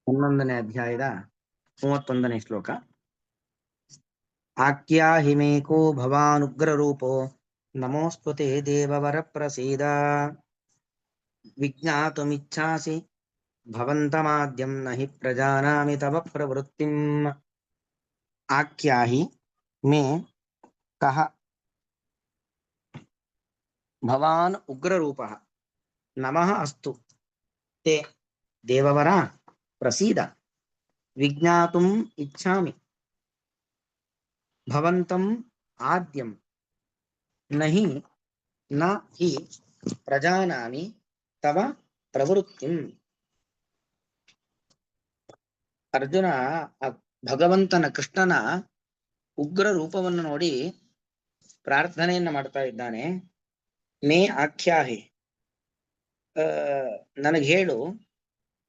11ನೇ ಅಧ್ಯಾಯದ 31ನೇ ಶ್ಲೋಕ. ಆಖ್ಯಾಹಿಮೇಕೋ ಭವಾನುಗ್ರರೂಪೋ ನಮೋಸ್ತುತೆ ದೇವವರ ಪ್ರಸೀದ. ವಿಜ್ಞಾತುಮಿಚ್ಛಾಸಿ ಭವಂತಮಾದ್ಯಂ ನಹಿ ಪ್ರಜಾನಾಮಿ ತವ ಪ್ರವೃತ್ತಿಂ. ಆಖ್ಯಾಹಿ ಮೇ ಕಹ ಭವಾನ್ ಉಗ್ರರೂಪಃ ನಮಃ ಅಸ್ತು ತೇ ದೇವವರ ಪ್ರಸೀದ. ವಿಜ್ಞಾತುಂ ಇಚ್ಛಾಮಿ ಭವಂತಂ ಆದ್ಯಂ ನಹಿ ನ ಹಿ ಪ್ರಜಾನಾಮಿ ತವ ಪ್ರವೃತ್ತಿಂ. ಅರ್ಜುನ ಭಗವಂತನ ಕೃಷ್ಣನ ಉಗ್ರ ರೂಪವನ್ನು ನೋಡಿ ಪ್ರಾರ್ಥನೆಯನ್ನ ಮಾಡ್ತಾ ಇದ್ದಾನೆ. ಮೇ ಆಖ್ಯಾಹಿ, ನನಗೆ ಹೇಳು,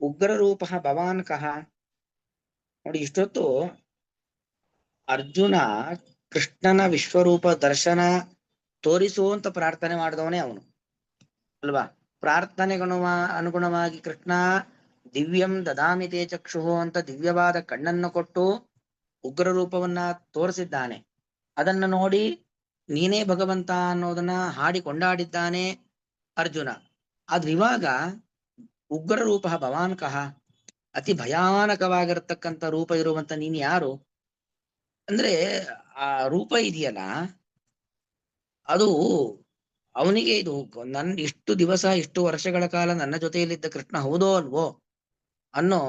ಉಗ್ರ ರೂಪ ಭವಾನ್ ಕಹ. ನೋಡಿ, ಇಷ್ಟೊತ್ತು ಅರ್ಜುನ ಕೃಷ್ಣನ ವಿಶ್ವರೂಪ ದರ್ಶನ ತೋರಿಸುವಂತ ಪ್ರಾರ್ಥನೆ ಮಾಡಿದವನೇ ಅವನು ಅಲ್ವಾ. ಅನುಗುಣವಾಗಿ ಕೃಷ್ಣ ದಿವ್ಯಂ ದದಾಮಿ ತೇ ಚಕ್ಷುಹು ಅಂತ ದಿವ್ಯವಾದ ಕಣ್ಣನ್ನು ಕೊಟ್ಟು ಉಗ್ರ ರೂಪವನ್ನ ತೋರಿಸಿದ್ದಾನೆ. ಅದನ್ನ ನೋಡಿ ನೀನೇ ಭಗವಂತ ಅನ್ನೋದನ್ನ ಹಾಡಿ ಕೊಂಡಾಡಿದ್ದಾನೆ ಅರ್ಜುನ. ಆದ್ರೆ ಇವಾಗ ಉಗ್ರ ರೂಪ ಭವಾನ್ ಕಹ, ಅತಿ ಭಯಾನಕವಾಗಿರತಕ್ಕಂಥ ರೂಪ ಇರುವಂತ ನೀನ್ ಯಾರು ಅಂದ್ರೆ, ಆ ರೂಪ ಇದೆಯಲ್ಲ ಅದು ಅವನಿಗೆ ಇದು ಇಷ್ಟು ದಿವಸ ಇಷ್ಟು ವರ್ಷಗಳ ಕಾಲ ನನ್ನ ಜೊತೆಯಲ್ಲಿದ್ದ ಕೃಷ್ಣ ಹೌದೋ ಅಲ್ವೋ ಅನ್ನೋ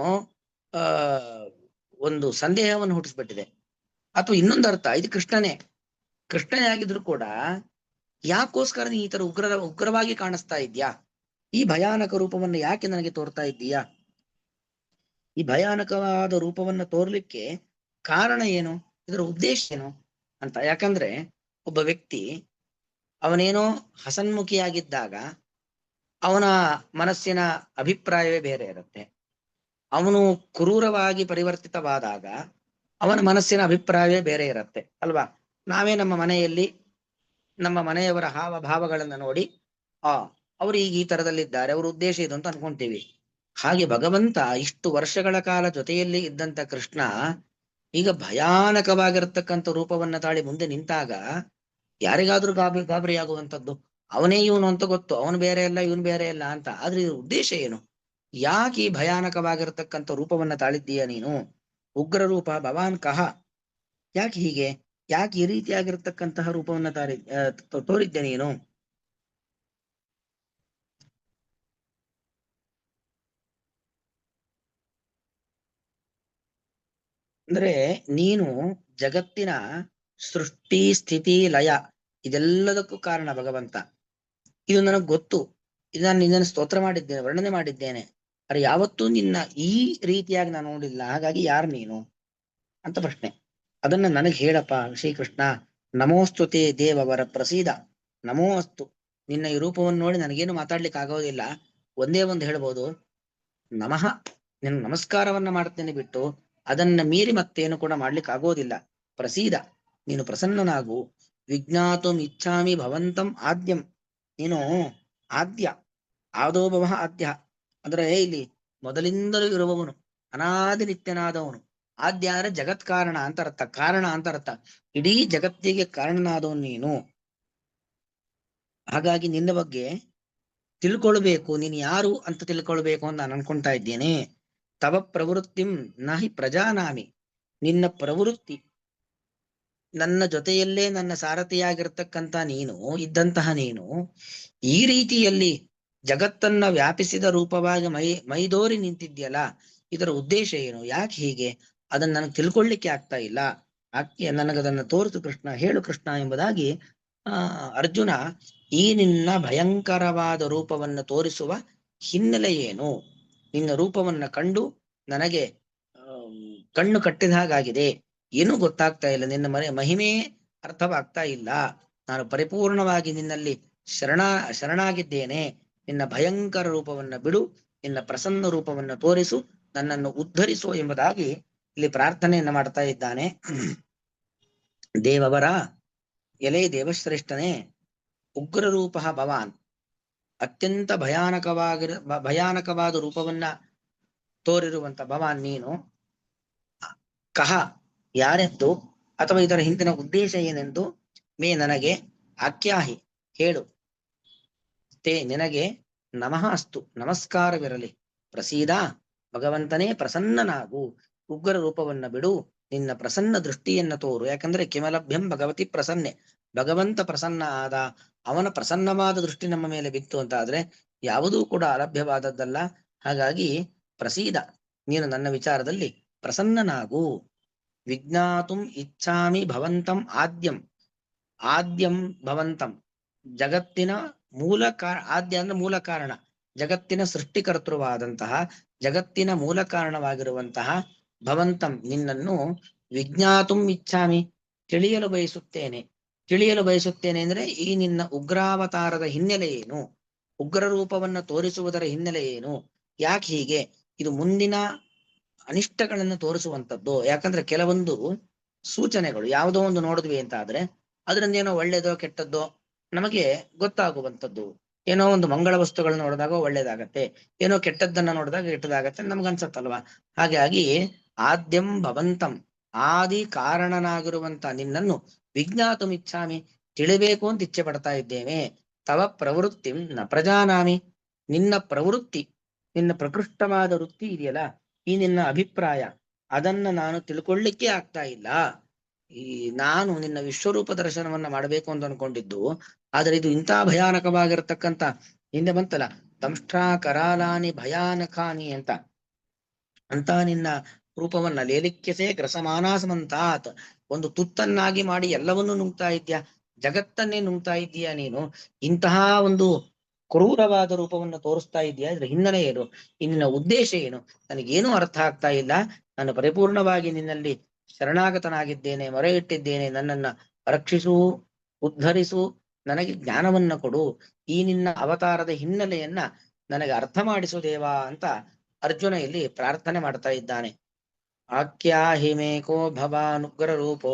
ಒಂದು ಸಂದೇಹವನ್ನು ಹುಟ್ಟಿಸ್ಬಿಟ್ಟಿದೆ. ಅಥವಾ ಇನ್ನೊಂದು ಅರ್ಥ, ಇದು ಕೃಷ್ಣನೇ ಆಗಿದ್ರು ಕೂಡ ಯಾಕೋಸ್ಕರ ನೀ ಈ ತರ ಉಗ್ರವಾಗಿ ಕಾಣಿಸ್ತಾ ಇದ್ಯಾ, ಈ ಭಯಾನಕ ರೂಪವನ್ನು ಯಾಕೆ ನನಗೆ ತೋರ್ತಾ ಇದ್ದೀಯಾ, ಈ ಭಯಾನಕವಾದ ರೂಪವನ್ನು ತೋರ್ಲಿಕ್ಕೆ ಕಾರಣ ಏನು, ಇದರ ಉದ್ದೇಶ ಏನು ಅಂತ. ಯಾಕಂದ್ರೆ ಒಬ್ಬ ವ್ಯಕ್ತಿ ಅವನೇನೋ ಹಸನ್ಮುಖಿಯಾಗಿದ್ದಾಗ ಅವನ ಮನಸ್ಸಿನ ಅಭಿಪ್ರಾಯವೇ ಬೇರೆ ಇರುತ್ತೆ. ಅವನು ಕ್ರೂರವಾಗಿ ಪರಿವರ್ತಿತವಾದಾಗ ಅವನ ಮನಸ್ಸಿನ ಅಭಿಪ್ರಾಯವೇ ಬೇರೆ ಇರುತ್ತೆ ಅಲ್ವಾ. ನಾವೇ ನಮ್ಮ ಮನೆಯಲ್ಲಿ ನಮ್ಮ ಮನೆಯವರ ಹಾವಭಾವಗಳನ್ನ ನೋಡಿ ಅವರು ಈಗ ಈ ತರದಲ್ಲಿದ್ದಾರೆ, ಅವ್ರ ಉದ್ದೇಶ ಇದು ಅಂತ ಅನ್ಕೊಂತೀವಿ. ಹಾಗೆ ಭಗವಂತ ಇಷ್ಟು ವರ್ಷಗಳ ಕಾಲ ಜೊತೆಯಲ್ಲಿ ಇದ್ದಂತ ಕೃಷ್ಣ ಈಗ ಭಯಾನಕವಾಗಿರತಕ್ಕಂಥ ರೂಪವನ್ನ ತಾಳಿ ಮುಂದೆ ನಿಂತಾಗ ಯಾರಿಗಾದ್ರೂ ಗಾಬರಿ ಆಗುವಂಥದ್ದು. ಅವನೇ ಇವನು ಅಂತ ಗೊತ್ತು, ಅವನು ಬೇರೆ ಅಲ್ಲ ಇವನು ಬೇರೆ ಅಲ್ಲ ಅಂತ. ಆದ್ರೆ ಇದ್ರ ಉದ್ದೇಶ ಏನು, ಯಾಕೆ ಈ ಭಯಾನಕವಾಗಿರತಕ್ಕಂಥ ರೂಪವನ್ನ ತಾಳಿದ್ದೀಯ ನೀನು, ಉಗ್ರ ರೂಪ ಭವಾನ್ ಕಹ, ಯಾಕೆ ಹೀಗೆ, ಯಾಕೆ ಈ ರೀತಿಯಾಗಿರ್ತಕ್ಕಂತಹ ರೂಪವನ್ನ ತೋರಿದ್ದೆ ನೀನು. ಅಂದ್ರೆ ನೀನು ಜಗತ್ತಿನ ಸೃಷ್ಟಿ ಸ್ಥಿತಿ ಲಯ ಇದೆಲ್ಲದಕ್ಕೂ ಕಾರಣ ಭಗವಂತ. ಇದು ನನಗೆ ಗೊತ್ತು, ಇದನ್ನು ನಿನ್ನನ್ನು ಸ್ತೋತ್ರ ಮಾಡಿದ್ದೇನೆ, ವರ್ಣನೆ ಮಾಡಿದ್ದೇನೆ. ಅರೆ ಯಾವತ್ತೂ ನಿನ್ನ ಈ ರೀತಿಯಾಗಿ ನಾನು ನೋಡಿಲ್ಲ, ಹಾಗಾಗಿ ಯಾರು ನೀನು ಅಂತ ಪ್ರಶ್ನೆ. ಅದನ್ನ ನನಗೆ ಹೇಳಪ್ಪ ಶ್ರೀಕೃಷ್ಣ. ನಮೋಸ್ತುತೆ ದೇವವರ ಪ್ರಸೀದ. ನಮೋ ಅಸ್ತು, ನಿನ್ನ ಈ ರೂಪವನ್ನು ನೋಡಿ ನನಗೇನು ಮಾತಾಡ್ಲಿಕ್ಕೆ ಆಗೋದಿಲ್ಲ. ಒಂದೇ ಒಂದು ಹೇಳ್ಬೋದು, ನಮಃ, ನಿನ್ನ ನಮಸ್ಕಾರವನ್ನ ಮಾಡ್ತೇನೆ ಬಿಟ್ಟು ಅದನ್ನ ಮೀರಿ ಮತ್ತೇನು ಕೂಡ ಮಾಡ್ಲಿಕ್ಕೆ ಆಗೋದಿಲ್ಲ. ಪ್ರಸೀದ, ನೀನು ಪ್ರಸನ್ನನಾಗು. ವಿಜ್ಞಾತುಂ ಇಚ್ಛಾಮಿ ಭವಂತಂ ಆದ್ಯಂ, ನೀನು ಆದ್ಯ, ಆದೋಭವ ಆದ್ಯ ಅಂದ್ರೆ ಇಲ್ಲಿ ಮೊದಲಿಂದಲೂ ಇರುವವನು, ಅನಾದಿ ನಿತ್ಯನಾದವನು. ಆದ್ಯ ಅಂದ್ರೆ ಜಗತ್ ಕಾರಣ ಅಂತ ಅರ್ಥ, ಕಾರಣ ಅಂತ ಅರ್ಥ. ಇಡೀ ಜಗತ್ತಿಗೆ ಕಾರಣನಾದವನು ನೀನು. ಹಾಗಾಗಿ ನಿನ್ನ ಬಗ್ಗೆ ತಿಳ್ಕೊಳ್ಬೇಕು, ನೀನು ಯಾರು ಅಂತ ತಿಳ್ಕೊಳ್ಬೇಕು ಅಂತ ನಾನು ಅನ್ಕೊಂತಾ ಇದ್ದೇನೆ. ತವ ಪ್ರವೃತ್ತಿಂ ನಹಿ ಪ್ರಜಾನಾಮಿ, ನಿನ್ನ ಪ್ರವೃತ್ತಿ, ನನ್ನ ಜೊತೆಯಲ್ಲೇ ನನ್ನ ಸಾರಥಿಯಾಗಿರ್ತಕ್ಕಂಥ ನೀನು ಇದ್ದಂತಹ ನೀನು ಈ ರೀತಿಯಲ್ಲಿ ಜಗತ್ತನ್ನ ವ್ಯಾಪಿಸಿದ ರೂಪವಾಗಿ ಮೈದೋರಿ ನಿಂತಿದ್ಯಲ್ಲ, ಇದರ ಉದ್ದೇಶ ಏನು, ಯಾಕೆ ಹೀಗೆ, ಅದನ್ನ ನನಗೆ ತಿಳ್ಕೊಳ್ಳಿಕ್ಕೆ ಆಗ್ತಾ ಇಲ್ಲ. ನನಗದನ್ನ ತೋರಿಸು ಕೃಷ್ಣ, ಹೇಳು ಕೃಷ್ಣ ಎಂಬುದಾಗಿ ಅರ್ಜುನ ಈ ನಿನ್ನ ಭಯಂಕರವಾದ ರೂಪವನ್ನು ತೋರಿಸುವ ಹಿನ್ನೆಲೆ ಏನು, ನಿನ್ನ ರೂಪವನ್ನ ಕಂಡು ನನಗೆ ಕಣ್ಣು ಕಟ್ಟಿದ ಹಾಗಾಗಿದೆ, ಏನೂ ಗೊತ್ತಾಗ್ತಾ ಇಲ್ಲ, ನಿನ್ನ ಮಹಿಮೆ ಅರ್ಥವಾಗ್ತಾ ಇಲ್ಲ. ನಾನು ಪರಿಪೂರ್ಣವಾಗಿ ನಿನ್ನಲ್ಲಿ ಶರಣಾಗಿದ್ದೇನೆ. ನಿನ್ನ ಭಯಂಕರ ರೂಪವನ್ನ ಬಿಡು, ನಿನ್ನ ಪ್ರಸನ್ನ ರೂಪವನ್ನ ತೋರಿಸು, ನನ್ನನ್ನು ಉದ್ಧರಿಸು ಎಂಬುದಾಗಿ ಇಲ್ಲಿ ಪ್ರಾರ್ಥನೆಯನ್ನ ಮಾಡ್ತಾ ಇದ್ದಾನೆ. ದೇವವರ, ಎಲೆ ದೇವಶ್ರೇಷ್ಠನೇ, ಉಗ್ರ ರೂಪ ಭವಾನ್, ಅತ್ಯಂತ ಭಯಾನಕವಾದ ರೂಪವನ್ನ ತೋರಿರುವಂತ ಭವಾನ್ ನೀನು ಕಹ ಯಾರೆಂದು ಅಥವಾ ಇದರ ಹಿಂದಿನ ಉದ್ದೇಶ ಏನೆಂದು ಮೇ ನನಗೆ ಆಖ್ಯಾಹಿ ಹೇಳು. ತೇ ನಿನಗೆ ನಮಃ ಅಸ್ತು ನಮಸ್ಕಾರವಿರಲಿ. ಪ್ರಸೀದ ಭಗವಂತನೇ ಪ್ರಸನ್ನನಾಗು. ಉಗ್ರ ರೂಪವನ್ನ ಬಿಡು, ನಿನ್ನ ಪ್ರಸನ್ನ ದೃಷ್ಟಿಯನ್ನ ತೋರು. ಯಾಕಂದ್ರೆ ಕಿಮಲಭ್ಯಂ ಭಗವತಿ ಪ್ರಸನ್ನೆ, ಭಗವಂತ ಪ್ರಸನ್ನ ಆದ, ಅವನ ಪ್ರಸನ್ನವಾದ ದೃಷ್ಟಿ ನಮ್ಮ ಮೇಲೆ ಬಿತ್ತು ಅಂತ ಆದ್ರೆ ಯಾವುದೂ ಕೂಡ ಅಲಭ್ಯವಾದದ್ದಲ್ಲ. ಹಾಗಾಗಿ ಪ್ರಸೀದ ನೀನು ನನ್ನ ವಿಚಾರದಲ್ಲಿ ಪ್ರಸನ್ನನಾಗು. ವಿಜ್ಞಾತುಂ ಇಚ್ಛಾಮಿ ಭವಂತಂ ಆದ್ಯಂ. ಆದ್ಯಂ ಭವಂತಂ ಜಗತ್ತಿನ ಆದ್ಯ ಅಂದ್ರೆ ಮೂಲ ಕಾರಣ, ಜಗತ್ತಿನ ಸೃಷ್ಟಿಕರ್ತೃವಾದಂತಹ, ಜಗತ್ತಿನ ಮೂಲ ಕಾರಣವಾಗಿರುವಂತಹ ಭವಂತಂ ನಿನ್ನನ್ನು ವಿಜ್ಞಾತುಂ ಇಚ್ಛಾಮಿ ತಿಳಿಯಲು ಬಯಸುತ್ತೇನೆ. ತಿಳಿಯಲು ಬಯಸುತ್ತೇನೆ ಅಂದ್ರೆ ಈ ನಿನ್ನ ಉಗ್ರಾವತಾರದ ಹಿನ್ನೆಲೆ ಏನು, ಉಗ್ರ ರೂಪವನ್ನ ತೋರಿಸುವುದರ ಹಿನ್ನೆಲೆ ಏನು, ಯಾಕೆ ಹೀಗೆ, ಇದು ಮುಂದಿನ ಅನಿಷ್ಟಗಳನ್ನು ತೋರಿಸುವಂಥದ್ದು. ಯಾಕಂದ್ರೆ ಕೆಲವೊಂದು ಸೂಚನೆಗಳು ಯಾವುದೋ ಒಂದು ನೋಡಿದ್ವಿ ಅಂತ ಆದ್ರೆ ಅದರಿಂದ ಏನೋ ಒಳ್ಳೇದೋ ಕೆಟ್ಟದ್ದೋ ನಮಗೆ ಗೊತ್ತಾಗುವಂಥದ್ದು. ಏನೋ ಒಂದು ಮಂಗಳ ವಸ್ತುಗಳನ್ನ ನೋಡಿದಾಗ ಒಳ್ಳೇದಾಗತ್ತೆ, ಏನೋ ಕೆಟ್ಟದ್ದನ್ನ ನೋಡಿದಾಗ ಕೆಟ್ಟದಾಗತ್ತೆ ನಮ್ಗನ್ಸತ್ತಲ್ವಾ. ಹಾಗಾಗಿ ಆದ್ಯಂ ಭವಂತಂ ಆದಿ ಕಾರಣನಾಗಿರುವಂತ ನಿನ್ನನ್ನು ವಿಜ್ಞಾತುಂ ಇಚ್ಛಾಮಿ ತಿಳಿಬೇಕು ಅಂತ ಇಚ್ಛೆ ಪಡ್ತಾ ಇದ್ದೇನೆ. ತವ ಪ್ರವೃತ್ತಿ ನ ಪ್ರಜಾನಾಮಿ ನಿನ್ನ ಪ್ರವೃತ್ತಿ, ನಿನ್ನ ಪ್ರಕೃಷ್ಟವಾದ ವೃತ್ತಿ ಇದೆಯಲ್ಲ, ಈ ನಿನ್ನ ಅಭಿಪ್ರಾಯ ಅದನ್ನ ನಾನು ತಿಳ್ಕೊಳ್ಳಿಕ್ಕೆ ಆಗ್ತಾ ಇಲ್ಲ. ಈ ನಾನು ನಿನ್ನ ವಿಶ್ವರೂಪ ದರ್ಶನವನ್ನ ಮಾಡಬೇಕು ಅಂತ ಅನ್ಕೊಂಡಿದ್ದು, ಆದ್ರೆ ಇದು ಇಂಥ ಭಯಾನಕವಾಗಿರತಕ್ಕಂತ, ಹಿಂದೆ ಬಂತಲ್ಲ ದಂಷ್ಟ್ರಾ ಕರಾಲಾನಿ ಭಯಾನಕಾನಿ ಅಂತ ನಿನ್ನ ರೂಪವನ್ನ ಲೇಲಿಕ್ಯಸೆ ಗ್ರಸಮಾನಾಸಮಂತಾತ್, ಒಂದು ತುತ್ತನ್ನಾಗಿ ಮಾಡಿ ಎಲ್ಲವನ್ನೂ ನುಂಗ್ತಾ ಇದ್ಯಾ, ಜಗತ್ತನ್ನೇ ನುಂಗ್ತಾ ಇದ್ದೀಯಾ ನೀನು. ಇಂತಹ ಒಂದು ಕ್ರೂರವಾದ ರೂಪವನ್ನು ತೋರಿಸ್ತಾ ಇದೆಯಾ, ಇದ್ರ ಹಿನ್ನೆಲೆ ಏನು, ನಿನ್ನ ಉದ್ದೇಶ ಏನು, ನನಗೇನೂ ಅರ್ಥ ಆಗ್ತಾ ಇಲ್ಲ. ನಾನು ಪರಿಪೂರ್ಣವಾಗಿ ನಿನ್ನಲ್ಲಿ ಶರಣಾಗತನಾಗಿದ್ದೇನೆ, ಮೊರೆ ಇಟ್ಟಿದ್ದೇನೆ, ನನ್ನನ್ನ ರಕ್ಷಿಸು, ಉದ್ಧರಿಸು, ನನಗೆ ಜ್ಞಾನವನ್ನ ಕೊಡು, ಈ ನಿನ್ನ ಅವತಾರದ ಹಿನ್ನೆಲೆಯನ್ನ ನನಗೆ ಅರ್ಥ ಮಾಡಿಸು ದೇವಾ ಅಂತ ಅರ್ಜುನ ಇಲ್ಲಿ ಪ್ರಾರ್ಥನೆ ಮಾಡ್ತಾ ಇದ್ದಾನೆ. ಆಖ್ಯಾಹಿಮೇಕೋ ಭವಾನುಗ್ರ ರೂಪೋ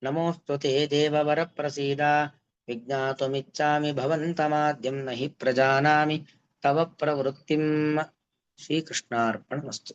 ನಮೋಸ್ತುತೆ ದೇವವರ ಪ್ರಸೀದ. ವಿಜ್ಞಾತುಮಿಚ್ಛಾಮಿ ಭವಂತಮಾದ್ಯಂ ನ ಹಿ ಪ್ರಜಾನಾಮಿ ತವ ಪ್ರವೃತ್ತಿಂ. ಶ್ರೀಕೃಷ್ಣಾರ್ಪಣಮಸ್ತು.